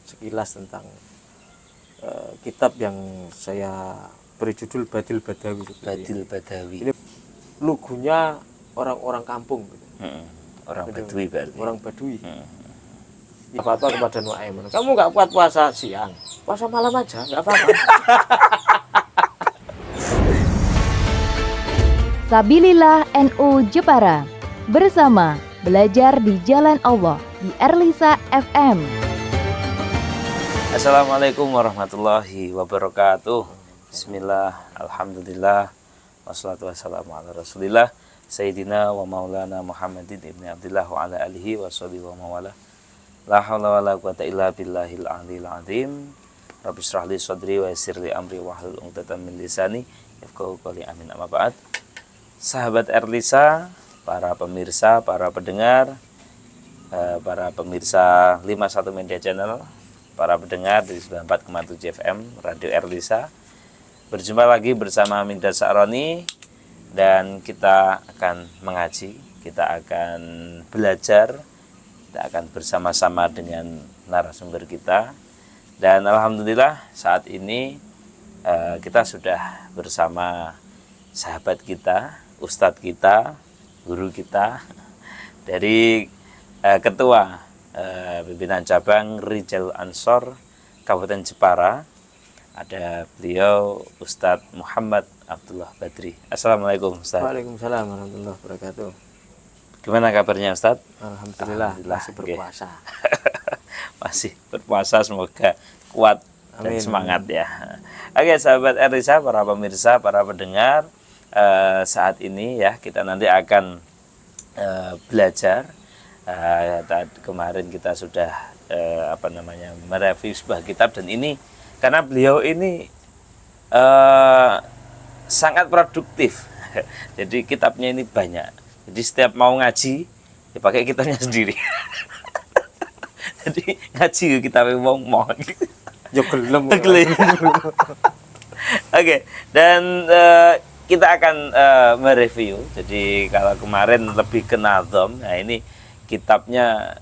sekilas tentang kitab yang saya beri judul Badil Badawi. Badil Badawi. Ini lugunya orang-orang kampung gitu. Orang Badui berarti. Orang Badui. Fatwa kepada Nuaiman, kamu nggak kuat puasa siang, puasa malam aja, nggak apa-apa. Sabilillah NU Jepara, bersama belajar di jalan Allah di Erlisa FM. Assalamualaikum warahmatullahi wabarakatuh. Bismillah, alhamdulillah, wassalatu wassalamu ala rasulillah Sayyidina wa maulana Muhammadin ibni Abdillah wa ala alihi wa sahbihi wa mawala. La hawla wa la quwata illa billahil aliyil azim. Rabbi shrah li sadri wa yassir li amri wahlul 'uqdatam min lisani yafqahu qawli. Amin. Amma ba'd. Sahabat Erlisa, para pemirsa, para pendengar, para pemirsa 51 Media Channel, para pendengar di 94,7 FM Radio Erlisa. Berjumpa lagi bersama Migdad Sa'roni dan kita akan mengaji, kita akan belajar, kita akan bersama-sama dengan narasumber kita. Dan alhamdulillah saat ini kita sudah bersama sahabat kita, ustadz kita, guru kita dari ketua pimpinan cabang Rijalul Ansor Kabupaten Jepara. Ada beliau Ustadz Muhammad Abdullah Badri. Assalamualaikum Ustadz. Waalaikumsalam warahmatullahi wabarakatuh. Gimana kabarnya Ustadz? Alhamdulillah masih berpuasa. Masih berpuasa, semoga kuat dan Amin. semangat ya. Oke sahabat Erlisa, para pemirsa, para pendengar, saat ini ya kita nanti akan belajar. Kemarin kita sudah mereview sebuah kitab, dan ini karena beliau ini sangat produktif. Jadi kitabnya ini banyak. Jadi setiap mau ngaji ya pakai kitabnya sendiri. Jadi ngaji kitabnya mau. Ya gelem. Oke, dan kita akan mereview. Jadi kalau kemarin lebih ke nazom, nah ini kitabnya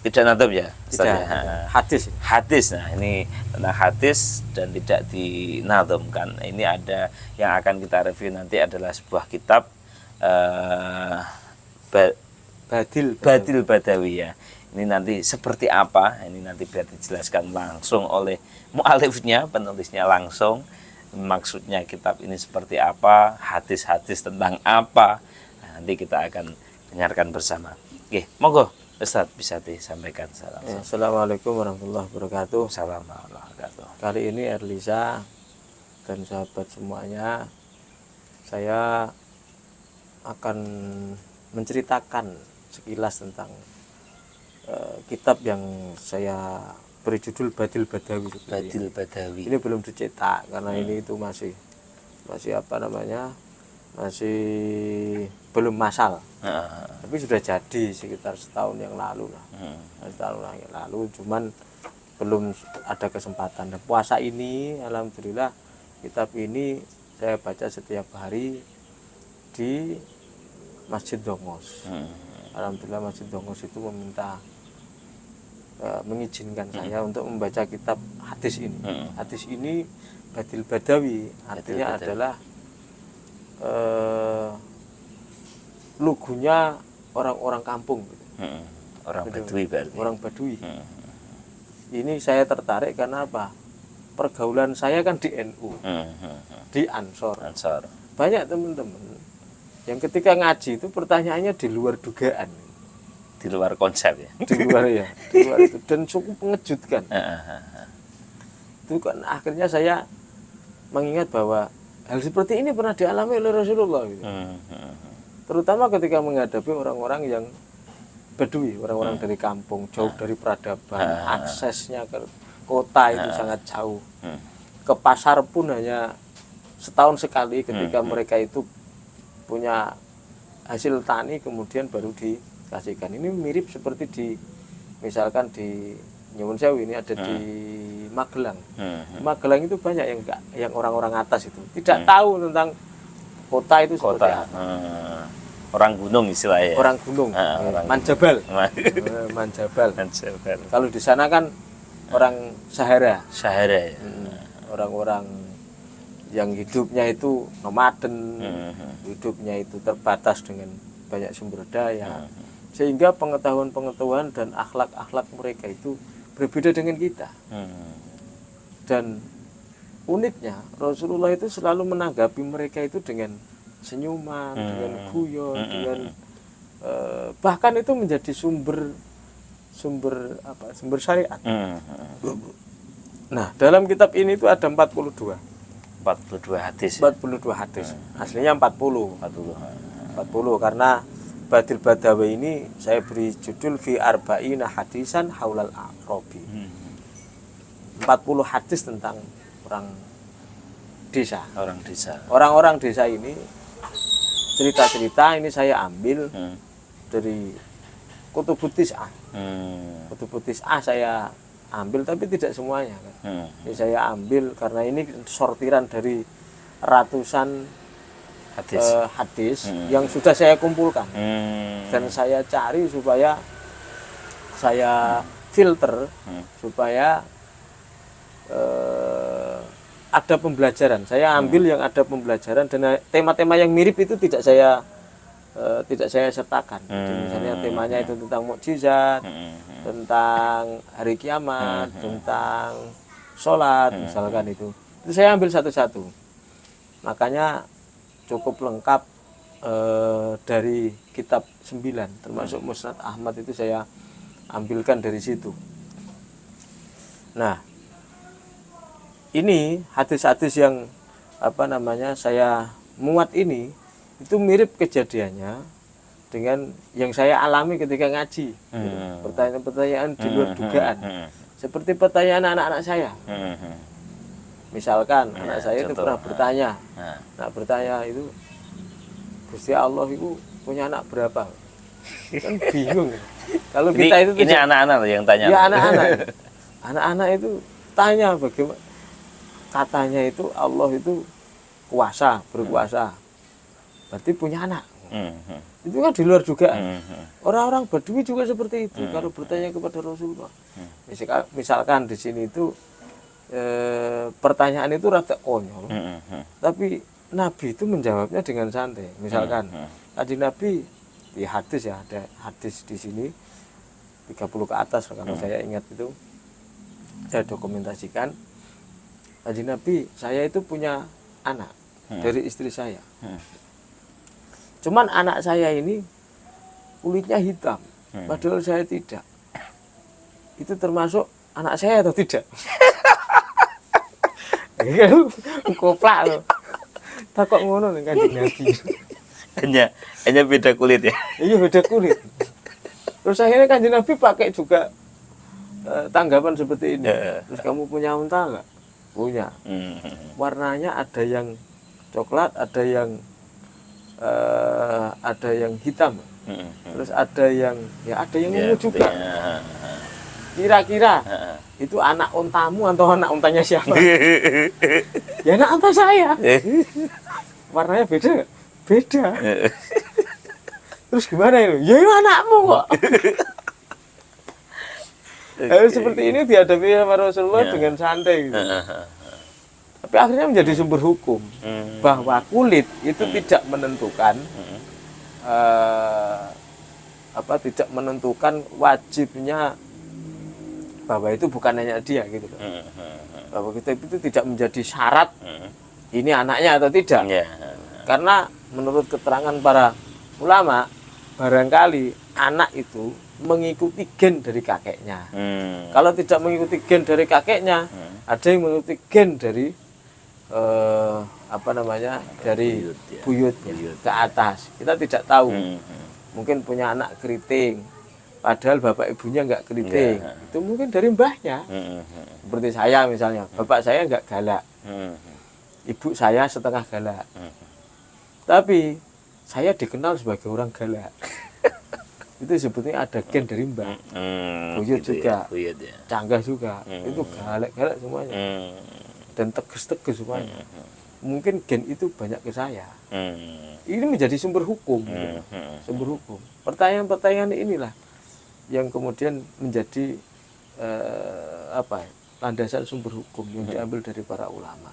tidak nazom ya, Tidak, hadis. Hadis. Nah ini tentang hadis dan tidak dinazomkan. Nah, ini ada yang akan kita review nanti adalah sebuah kitab Badil Badawi ya. Ini nanti seperti apa? Ini nanti biar dijelaskan langsung oleh mu'alifnya, penulisnya langsung. Maksudnya kitab ini seperti apa? Hadis-hadis tentang apa? Nah, nanti kita akan dengarkan bersama. Oke, monggo Ustadz bisa disampaikan salam. Ya, Assalamualaikum warahmatullahi wabarakatuh. Assalamualaikum warahmatullahi wabarakatuh. Kali ini Erlisa dan sahabat semuanya, saya akan menceritakan sekilas tentang kitab yang saya beri judul Badil Badawi. Badil Badawi. Ini belum dicetak karena ini itu masih masih belum masal. Tapi sudah jadi sekitar setahun yang lalu lah. Setahun yang lalu, cuman belum ada kesempatan. Dan puasa ini alhamdulillah kitab ini saya baca setiap hari di Masjid Dongos. Alhamdulillah Masjid Dongos itu mengizinkan saya untuk membaca kitab hadis ini. Hadis ini Badil Badawi, artinya adalah lugunya orang-orang kampung gitu. Orang Badui berarti. Orang Badui. Ini saya tertarik karena apa? Pergaulan saya kan di NU, di Ansor. Banyak teman-teman yang ketika ngaji itu pertanyaannya di luar dugaan, di luar konsep ya. Di luar itu, dan cukup mengejutkan. Itu kan akhirnya saya mengingat bahwa hal seperti ini pernah dialami oleh Rasulullah gitu. Terutama ketika menghadapi orang-orang yang Badui, orang-orang dari kampung, jauh dari peradaban, aksesnya ke kota itu sangat jauh. Ke pasar pun hanya setahun sekali ketika mereka itu punya hasil tani kemudian baru dikasihkan. Ini mirip seperti misalkan di Nyuwun Sewu ini ada di Magelang. Magelang itu banyak yang orang-orang atas itu tidak tahu tentang kota itu seperti apa. Orang gunung istilahnya. Orang gunung, Manjabal. Manjabal. Kalau di sana kan orang Sahara. Sahara ya. Orang-orang yang hidupnya itu nomaden, hidupnya itu terbatas dengan banyak sumber daya, sehingga pengetahuan-pengetahuan dan akhlak-akhlak mereka itu berbeda dengan kita. Dan uniknya Rasulullah itu selalu menanggapi mereka itu dengan senyuman, dengan guyon, dengan bahkan itu menjadi sumber syariat. Nah, dalam kitab ini itu ada 42 hadis. 42 hadis. Aslinya 40 karena Badil Badawi ini saya beri judul fi arba'ina hadisan haulal a'rabi. 40 hadis tentang orang desa. Orang-orang desa ini cerita-cerita ini saya ambil dari Kutubut Tis'ah. Kutubut Tis'ah saya ambil, tapi tidak semuanya kan. Ini saya ambil karena ini sortiran dari ratusan hadis yang sudah saya kumpulkan, dan saya cari supaya saya filter supaya ada pembelajaran. Saya ambil yang ada pembelajaran, dan tema-tema yang mirip itu tidak saya sertakan. Jadi misalnya temanya itu tentang mukjizat, tentang hari kiamat, tentang sholat, misalkan itu saya ambil satu-satu. Makanya cukup lengkap dari kitab 9, termasuk Musnad Ahmad itu saya ambilkan dari situ. Nah, ini hadis-hadis yang saya muat ini itu mirip kejadiannya dengan yang saya alami ketika ngaji. Pertanyaan-pertanyaan di luar dugaan. Seperti pertanyaan anak-anak saya. Misalkan anak saya itu pernah bertanya. Bertanya itu, Gusti Allah itu punya anak berapa? Kan bingung. Kalau kita itu ini anak-anak yang tanya. Ya, anak-anak. Anak-anak itu tanya bagaimana. Katanya itu Allah itu berkuasa. Berarti punya anak. Itu kan di luar dugaan. Orang-orang Badui juga seperti itu. Kalau bertanya kepada Rasulullah, misalkan di sini itu pertanyaan itu rada konyol, tapi Nabi itu menjawabnya dengan santai. Misalkan tadi Nabi di hadis, ya ada hadis di sini 30 ke atas kalau saya ingat, itu saya dokumentasikan. Tadi Nabi, saya itu punya anak dari istri saya. Cuman anak saya ini kulitnya hitam, padahal saya tidak. Itu termasuk anak saya atau tidak? Koplak loh. Takut ngono nih Kanjeng Nabi. Hanya beda kulit ya. Iya, beda kulit. Terus akhirnya Kanjeng Nabi pakai juga tanggapan seperti ini. Terus kamu punya unta enggak? Punya. Warnanya ada yang coklat, ada yang hitam, terus ada yang ungu juga. Kira-kira itu anak untamu atau anak untanya siapa? Ya anak unta saya. Warnanya beda? Beda. Terus gimana itu? Ya anakmu kok. Seperti ini dihadapi sama Rasulullah dengan santai gitu. Tapi akhirnya menjadi sumber hukum bahwa kulit itu tidak menentukan tidak menentukan wajibnya, bahwa itu bukan hanya dia gitu loh. Bahwa kita itu tidak menjadi syarat ini anaknya atau tidak. Karena menurut keterangan para ulama, barangkali anak itu mengikuti gen dari kakeknya. Kalau tidak mengikuti gen dari kakeknya, ada yang mengikuti gen dari dari buyutnya ke atas. Kita tidak tahu. Mungkin punya anak keriting, padahal bapak ibunya enggak keriting. Itu mungkin dari mbahnya. Seperti saya misalnya, bapak saya enggak galak, ibu saya setengah galak. Tapi saya dikenal sebagai orang galak. Itu sebetulnya ada gen dari mbah. Buyut gitu juga, ya. Canggah juga. Itu galak-galak semuanya. Dan tegas-tegas semuanya. Mungkin gen itu banyak ke saya. Ini menjadi sumber hukum. Sumber hukum. Pertanyaan-pertanyaan inilah yang kemudian menjadi landasan sumber hukum yang diambil dari para ulama.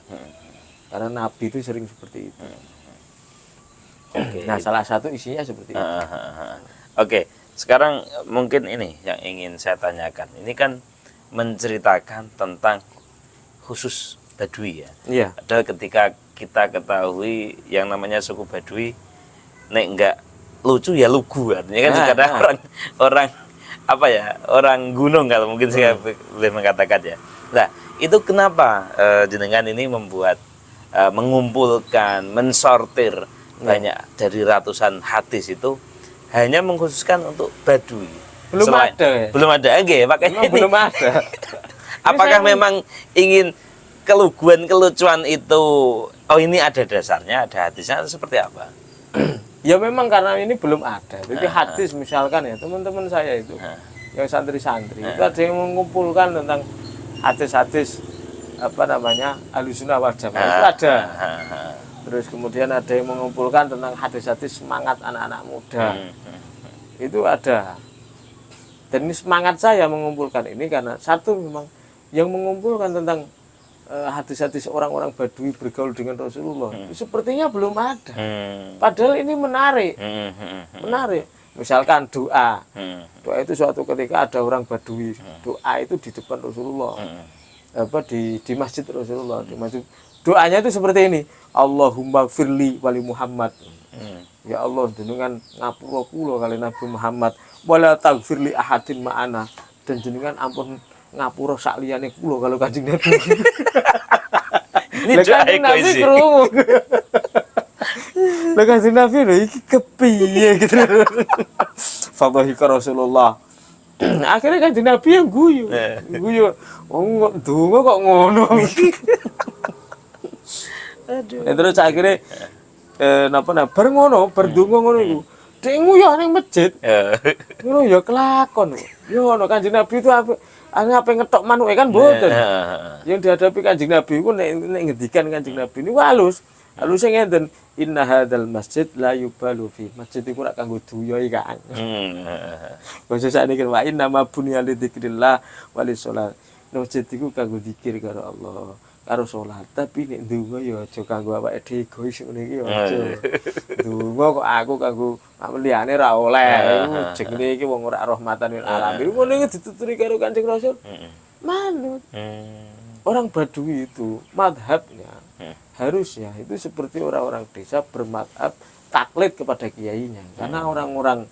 Karena Nabi itu sering seperti itu. Oke. Nah, salah satu isinya seperti itu. Oke, sekarang mungkin ini yang ingin saya tanyakan. Ini kan menceritakan tentang khusus Badui ya. Iya. Ada ketika kita ketahui yang namanya suku Badui, nek enggak lucu ya lugu artinya kan kadang orang apa ya, orang gunung kalau mungkin saya boleh mengatakan ya. Nah, itu kenapa jenengan ini membuat mengumpulkan, mensortir banyak dari ratusan hadis itu hanya mengkhususkan untuk Badui. Belum ada ya? Belum ada, enggak, makanya ini. Belum ada. Apakah memang ingin kelucuan itu, oh ini ada dasarnya, ada hadisnya, atau seperti apa? Ya memang karena ini belum ada. Jadi hadis misalkan ya teman-teman saya itu yang santri-santri itu ada yang mengumpulkan tentang hadis-hadis Ahlussunnah wal Jamaah itu ada. Terus kemudian ada yang mengumpulkan tentang hadis-hadis semangat anak-anak muda. Itu ada. Dan ini semangat saya mengumpulkan ini karena satu memang yang mengumpulkan tentang hadis-hadis orang-orang Badui bergaul dengan Rasulullah itu sepertinya belum ada. Padahal ini menarik. Menarik. Misalkan doa. Doa itu suatu ketika ada orang Badui. Doa itu di depan Rasulullah. Di masjid Rasulullah, di masjid. Doanya itu seperti ini. Allahumma firli wali Muhammad. Ya Allah, jenengan ngapura kula kali Nabi Muhammad. Wala taghfirli ahadin ma'ana. Dan jenengan ampun ngapura sak liyane kula kalau Kanjeng Nabi. Ini Kanjeng Nabi krungu. Lah Kanjeng Nabi lho iki kepiye gitu. Fadhika Rasulullah. Akhirnya Kanjeng Nabi yang guyu. Guyu. Oh, ndonga kok ngono. Aduh. Terus akhirnya bar ngono, bar ndonga ngono iku. Dek nguyuh ning masjid. Ngono ya kelakon. Ya ono Kanjeng Nabi itu apa ngetok manuke kan mboten. Yang dihadapi Kanjeng Nabi iku nek ngendikan Kanjeng Nabi niku halus. Halusnya ngenten, inna hadzal masjid la yubalu fi. Masjid iku ora kanggo duya iki, Kang. Basa sakniki wa inna ma bunya li dzikrillah wa li sholat. Masjid iku kanggo zikir karo Allah, karo salat. Tapi nek ndonga ya aja kanggo awake dhewe egois ngene iki ya aja. Ndonga kok aku kanggo liyane ra oleh. Jenenge iki wong ora rahmatan lil alamin. Ngono iki dituturi karo Kanjeng Rasul. Manut. Orang Badui itu madhabnya harusnya itu seperti orang-orang desa bermadhab taklid kepada kiainya. Karena orang-orang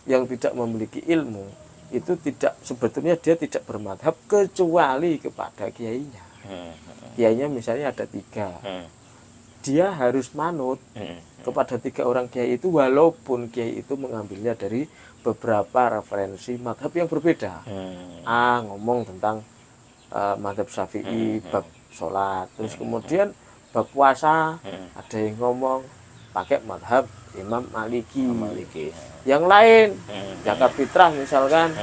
yang tidak memiliki ilmu itu tidak, sebetulnya dia tidak bermadhab kecuali kepada kiainya. Kiainya misalnya ada 3. Dia harus manut kepada 3 orang kiai itu walaupun kiai itu mengambilnya dari beberapa referensi madhab yang berbeda. Ngomong tentang madhab Syafi'i bab sholat, terus kemudian bab puasa ada yang ngomong pakai madhab Imam Maliki. Yang lain zakat fitrah misalkan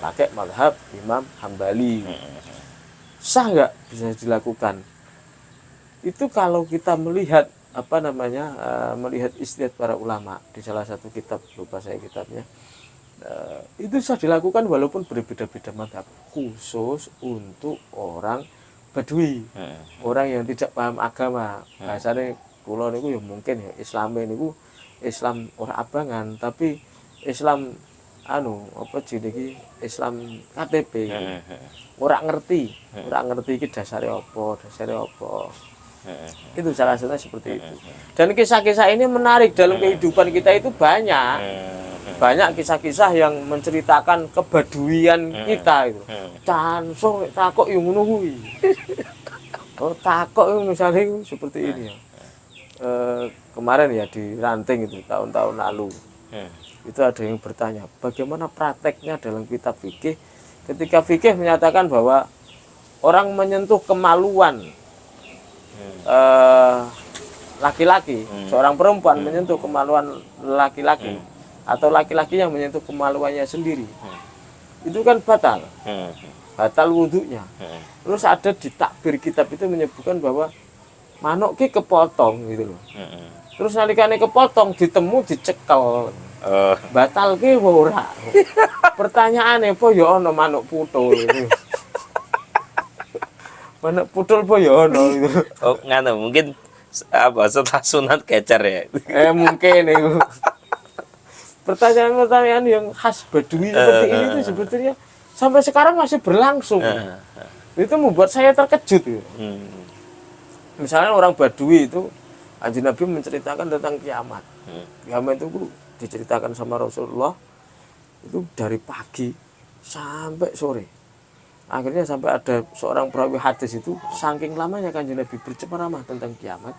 pakai madhab Imam Hambali. Sah nggak bisa dilakukan? Itu kalau kita melihat melihat istihad para ulama di salah satu kitab, lupa saya kitabnya. Itu bisa dilakukan walaupun berbeda-beda madhab, khusus untuk orang Badui, orang yang tidak paham agama. Bahasanya kula niku ya mungkin ya Islame niku Islam ora abangan, tapi Islam Islam KTP. Ora ngerti iki dasare apa. Itu salah satunya seperti itu. Dan kisah-kisah ini menarik dalam kehidupan kita itu banyak. Banyak kisah-kisah yang menceritakan kebaduian kita itu. Langsung takok yang ngono kuwi. Oh, takok misalnya seperti ini ya. Kemarin ya di Ranting itu tahun-tahun lalu. Itu ada yang bertanya, bagaimana prakteknya dalam kitab fikih ketika fikih menyatakan bahwa orang menyentuh kemaluan laki-laki, seorang perempuan menyentuh kemaluan laki-laki. Atau laki-laki yang menyentuh kemaluannya sendiri, itu kan batal wudhunya. Terus ada di takbir kitab itu menyebutkan bahwa manuk ki kepotong gitu loh. Terus nalikane kepotong ditemu dicekel, batal ki ora. Pertanyaane apa ya ana manuk putul. Mana pudul boyono itu. Oh, nganu mungkin setelah sunat kecer ya. Mungkin itu. Pertanyaan-pertanyaan yang khas Badui seperti ini itu sebetulnya sampai sekarang masih berlangsung. Itu membuat saya terkejut. Gitu. Misalnya orang Badui itu, Kanjeng Nabi menceritakan tentang kiamat. Kiamat itu diceritakan sama Rasulullah itu dari pagi sampai sore. Akhirnya sampai ada seorang perawi hadis itu, saking lamanya Kanjeng Nabi berceramah tentang kiamat,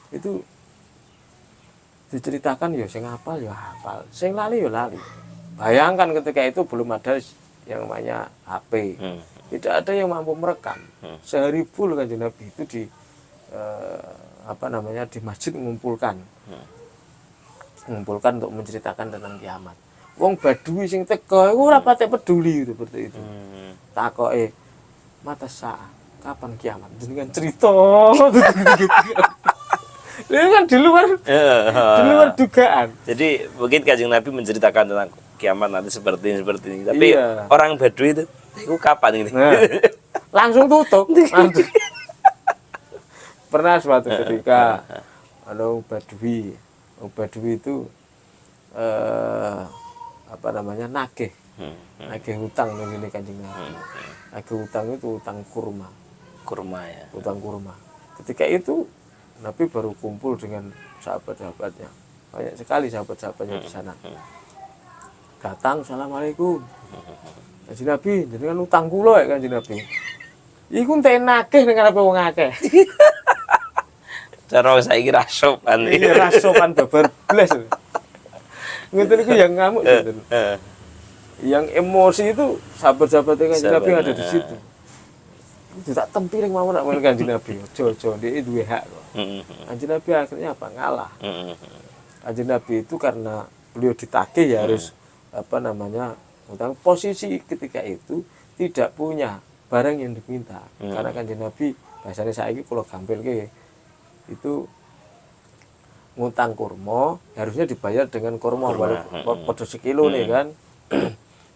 itu diceritakan ya sing hafal ya hafal, sing lali ya lali. Bayangkan ketika itu belum ada yang namanya HP. Tidak ada yang mampu merekam. Sehari full Kanjeng Nabi itu di di masjid mengumpulkan untuk menceritakan tentang kiamat. Wong Badui sing teko iku ora patek peduli seperti itu. Takoke mata saat kapan kiamat? Jenengan cerita. Ini kan di luar dugaan. Jadi mungkin Kanjeng Nabi menceritakan tentang kiamat nanti seperti ini. Tapi orang Badui itu kapan ini? Nah, langsung tutup. Pernah suatu ketika ada Badui itu nagih hutang begini Kanjeng Nabi. Nagih hutang itu hutang kurma ya. Hutang kurma. Ketika itu Nabi baru kumpul dengan sahabat-sahabatnya. Banyak sekali sahabat-sahabatnya di sana. Datang, assalamualaikum. Kanjeng Nabi, jenengan utang kula ya Kanjeng Nabi. Iku entek nagih dengan apa wong akeh. Cara saiki ra sopan. Iya, ra sopan babar blas. Ngoten iku yang ngamuk ngoten. Yang emosi itu sahabat-sahabatnya Kanjeng Nabi yang ada di situ. Itu tak tempiring mawon nak men Kanjeng Nabi. Ojo dia duwe hak kok. Kanjeng Nabi akhirnya apa? Ngalah. Kanjeng Nabi itu karena beliau ditagih ya harus utang. Posisi ketika itu tidak punya barang yang diminta. Karena Kanjeng Nabi bahasane saiki kula gampilke itu ngutang kurma harusnya dibayar dengan kurma padha sekilo nih kan.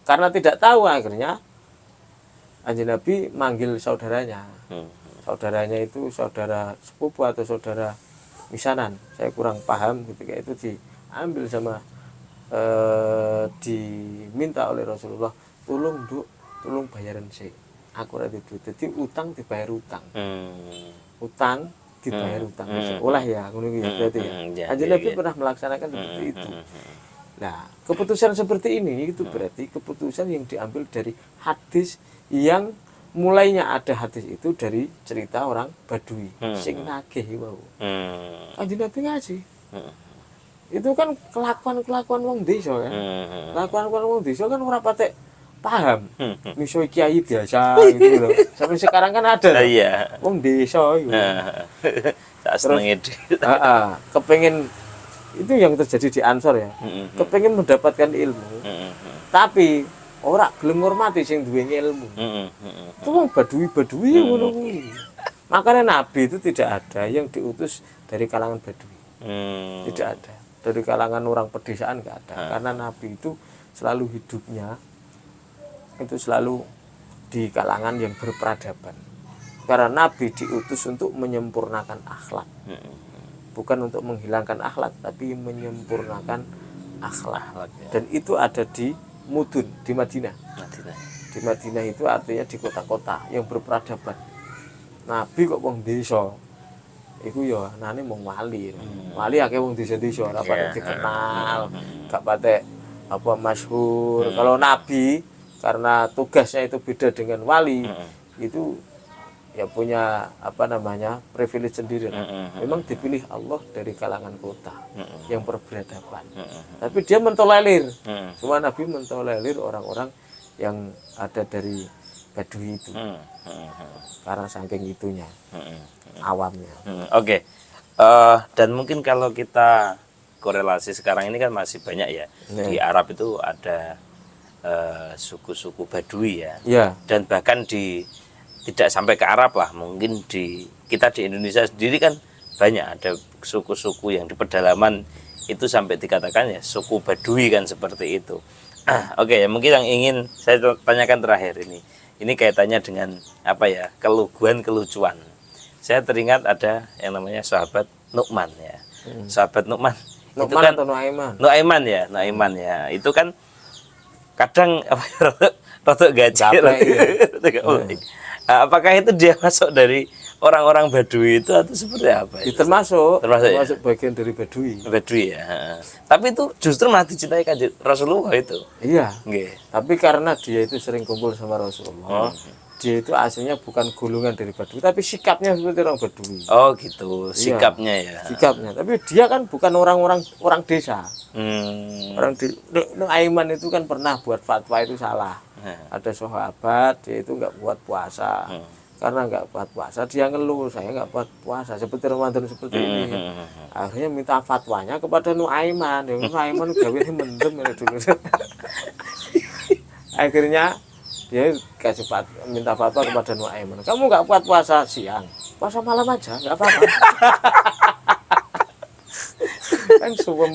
Karena tidak tahu akhirnya Kanjeng Nabi manggil saudaranya. Saudaranya itu saudara sepupu atau saudara misanan. Saya kurang paham ketika itu diambil sama diminta oleh Rasulullah, tolong bayaran sih. Aku ora duit. Jadi utang dibayar utang. Utang dibayar utang. Olah ya ngono iki berarti ya. Kanjeng Nabi pernah melaksanakan seperti itu. Nah, keputusan seperti ini itu berarti keputusan yang diambil dari hadis yang mulainya ada hadis itu dari cerita orang Badui sing nagih wau. Kanjeng Nabi ngaji. Itu kan kelakuan wong desa kan. Kelakuan wong desa kan ora patek paham. Miso kiai biasa gitu loh. Sampai sekarang kan ada. Iya. Wong desa itu. Tak seneng kepengen itu yang terjadi di Ansor ya. Kepengen mendapatkan ilmu. Tapi ora gelem ngurmati sing duwe ilmu. Itu wong Badui ngono kuwi. Makanya Nabi itu tidak ada yang diutus dari kalangan Badui. Tidak ada. Dari kalangan orang pedesaan enggak ada. Karena Nabi itu selalu hidupnya itu selalu di kalangan yang berperadaban. Karena Nabi diutus untuk menyempurnakan akhlak. Bukan untuk menghilangkan akhlak, tapi menyempurnakan akhlak. Dan itu ada di mudun, di Madinah. Di Madinah itu artinya di kota-kota yang berperadaban. Nabi kok wong desa. Iku ya nane mung wali. Wali akeh wong desa-desa ora patek dikenal, gak patek masyhur. Kalau Nabi karena tugasnya itu beda dengan wali, itu ya punya privilege sendiri. Memang dipilih Allah dari kalangan kota yang berperadaban. Tapi dia mentolerir. Semua Nabi mentolerir orang-orang yang ada dari Badui itu. Karena saking itunya, awamnya. Oke. Dan mungkin kalau kita korelasi sekarang ini kan masih banyak ya. Di Arab itu ada suku-suku Badui ya. Dan bahkan tidak sampai ke Arab lah, mungkin kita di Indonesia sendiri kan banyak ada suku-suku yang di pedalaman itu sampai dikatakan ya suku Badui kan seperti itu. Oke, ya mungkin yang ingin saya tanyakan terakhir ini, ini kaitannya dengan apa ya, kelucuan. Saya teringat ada yang namanya sahabat Nu'man ya. Sahabat Nu'man itu Nu'man kan atau Nu'aiman? Nu'aiman ya. Itu kan kadang apa ya, rotok gajah. Apakah itu dia masuk dari orang-orang Badui itu atau seperti apa? Ya, termasuk ya? bagian dari Badui. Badui ya. Tapi itu justru malah dicintai Kanjeng Rasulullah itu. Iya. Nggih. Tapi karena dia itu sering kumpul sama Rasulullah, dia itu aslinya bukan golongan dari Badui, tapi sikapnya seperti orang Badui. Oh gitu, sikapnya ya. Sikapnya. Tapi dia kan bukan orang desa. Orang di Nu'aiman itu kan pernah buat fatwa itu salah. Ada sahabat dia itu nggak buat puasa. Karena nggak buat puasa dia ngeluh, saya nggak buat puasa seperti Ramadan seperti ini. Akhirnya minta fatwanya kepada Nu'aiman. Nu'aiman gawe mendem ya dulu. Akhirnya dia kasih minta fatwa kepada Nu'aiman. Kamu nggak buat puasa siang, puasa malam aja, nggak apa-apa. Kan sumpah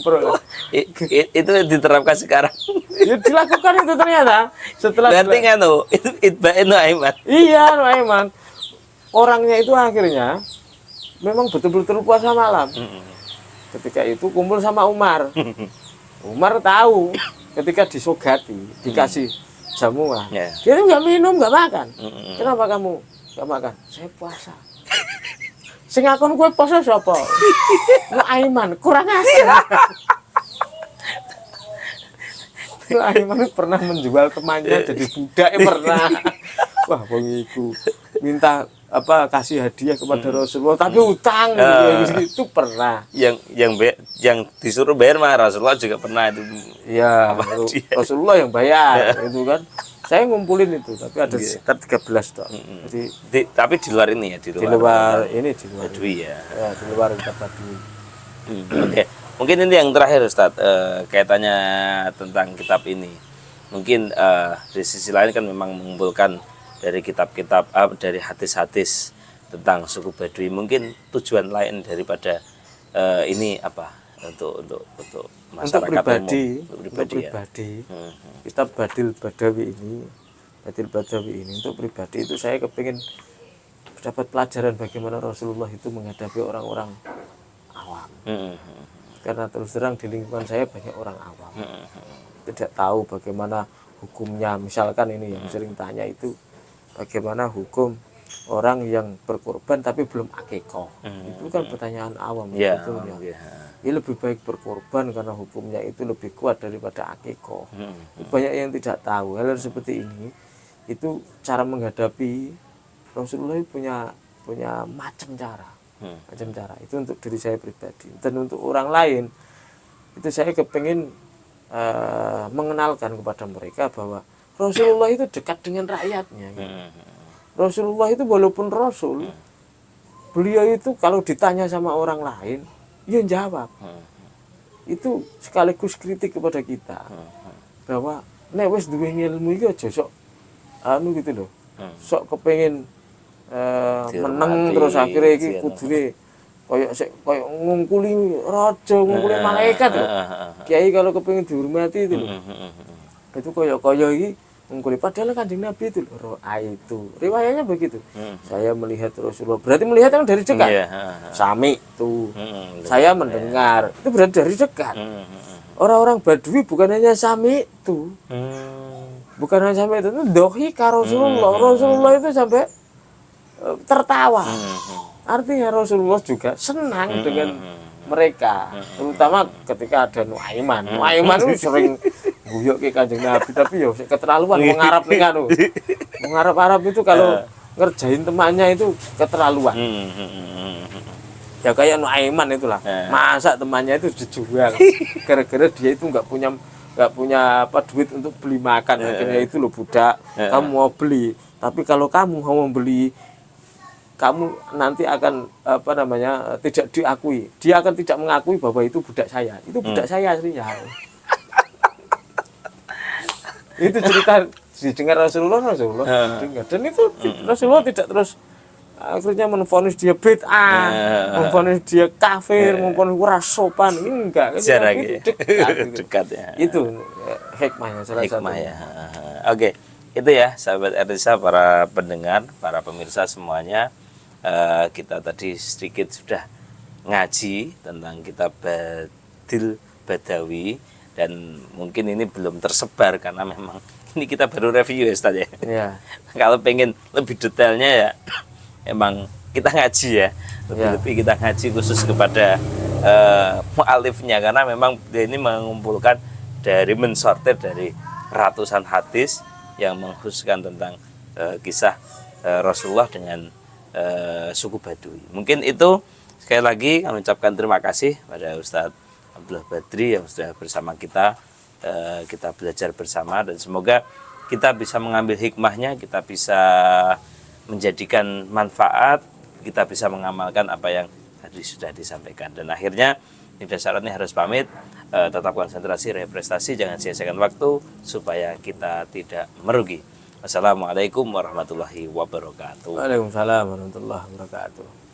itu diterapkan sekarang. Ya dilakukan itu ternyata setelah berarti kan itu itba'in Nu'aiman. Iya, Nu'aiman. Orangnya itu akhirnya memang betul-betul puasa malam. Ketika itu kumpul sama Umar. Umar tahu ketika disogati, dikasih jamuan. Dia itu nggak minum, nggak makan. Kenapa kamu nggak makan? Saya puasa. Sing akon kowe puasa sapa? Nu'aiman, kurang ajar. Nu'aiman pernah menjual temannya jadi budak pernah. Wah, wong iku minta kasih hadiah kepada Rasulullah tapi utang itu pernah. Yang disuruh bayar mah Rasulullah juga pernah itu. Iya, Rasulullah yang bayar itu kan. Saya ngumpulin itu tapi ada sekitar 13 toh. Jadi tapi di luar ini ya, di luar Badui ya. Ya, di luar kitab Badui. Oke. Mungkin ini yang terakhir Ustaz, kaitannya tentang kitab ini. Mungkin di sisi lain kan memang mengumpulkan dari kitab-kitab dari hadis-hadis tentang suku Badui. Mungkin tujuan lain daripada ini apa? Untuk masyarakat pribadi, umum. untuk pribadi. Kitab Badil Badawi ini untuk pribadi itu saya kepingin dapat pelajaran bagaimana Rasulullah itu menghadapi orang-orang awam. Karena terus terang di lingkungan saya banyak orang awam, tidak tahu bagaimana hukumnya. Misalkan ini yang sering tanya itu bagaimana hukum orang yang berkorban tapi belum akikoh. Itu kan pertanyaan awam sebetulnya. Ini lebih baik berkorban karena hukumnya itu lebih kuat daripada akikoh. Banyak yang tidak tahu hal seperti ini. Itu cara menghadapi Rasulullah punya macam cara. Itu untuk diri saya pribadi dan untuk orang lain itu saya kepingin mengenalkan kepada mereka bahwa Rasulullah itu dekat dengan rakyatnya. Rasulullah itu walaupun Rasul, beliau itu kalau ditanya sama orang lain, ya jawab. Itu sekaligus kritik kepada kita bahwa nek wis duwe ilmu iki aja sok gitu loh. Sok kepengin meneng terus akhirnya iki kudune koyo ngungkuli raja, ngungkuli malaikat loh. Kiai kalau kepengin dihormati itu loh. Itu koyo iki ngungkuli padahal Kanjeng Nabi itu loh, itu riwayatnya begitu. Saya melihat Rasulullah, berarti melihat yang dari dekat. Sami itu. Saya mendengar, itu berarti dari dekat. Orang-orang Badui bukan hanya sami itu. Bukan hanya sami itu dohika Rasulullah. Rasulullah itu sampai tertawa. Artinya Rasulullah juga senang dengan mereka, terutama ketika ada Nu'aiman. Nu'aiman itu sering guyok ke Kanjeng Nabi, tapi ya keterlaluan mengharap nih kan. Mengharap itu kalau ngerjain temannya itu keterlaluan. Ya kayak Nu'aiman itulah. Masa temannya itu dijual gara-gara dia itu nggak punya duit untuk beli makan. Akhirnya itu loh budak, kamu mau beli. Tapi kalau kamu mau membeli, kamu nanti akan tidak diakui. Dia akan tidak mengakui bahwa itu budak saya. Itu budak saya aslinya. Itu cerita didengar Rasulullah dengar. Dan itu Rasulullah tidak terus akhirnya menvonis dia bid'ah, menvonis dia kafir, menvonis ora sopan. Enggak. Itu dekat ya. Itu hikmahnya salah satu. Ya. Oke. itu ya sahabat Erlisa, para pendengar, para pemirsa semuanya, kita tadi sedikit sudah ngaji tentang kitab Badil Badawi, dan mungkin ini belum tersebar karena memang ini kita baru review ya Ustaz ya. Ya. Kalau pengen lebih detailnya ya emang kita ngaji ya, lebih-lebih kita ngaji khusus kepada mu'alifnya, karena memang dia ini mengumpulkan dari mensortir dari ratusan hadis yang mengkhususkan tentang kisah Rasulullah dengan suku Baduy. Mungkin itu, sekali lagi kami ucapkan terima kasih pada Ustadz Abdullah Badri yang sudah bersama kita. Kita belajar bersama, dan semoga kita bisa mengambil hikmahnya, kita bisa menjadikan manfaat, kita bisa mengamalkan apa yang tadi sudah disampaikan. Dan akhirnya Nida Syaratnya harus pamit. Tetap konsentrasi, represtasi, jangan sia-siakan waktu supaya kita tidak merugi. Wassalamualaikum warahmatullahi wabarakatuh. Waalaikumsalam warahmatullahi wabarakatuh.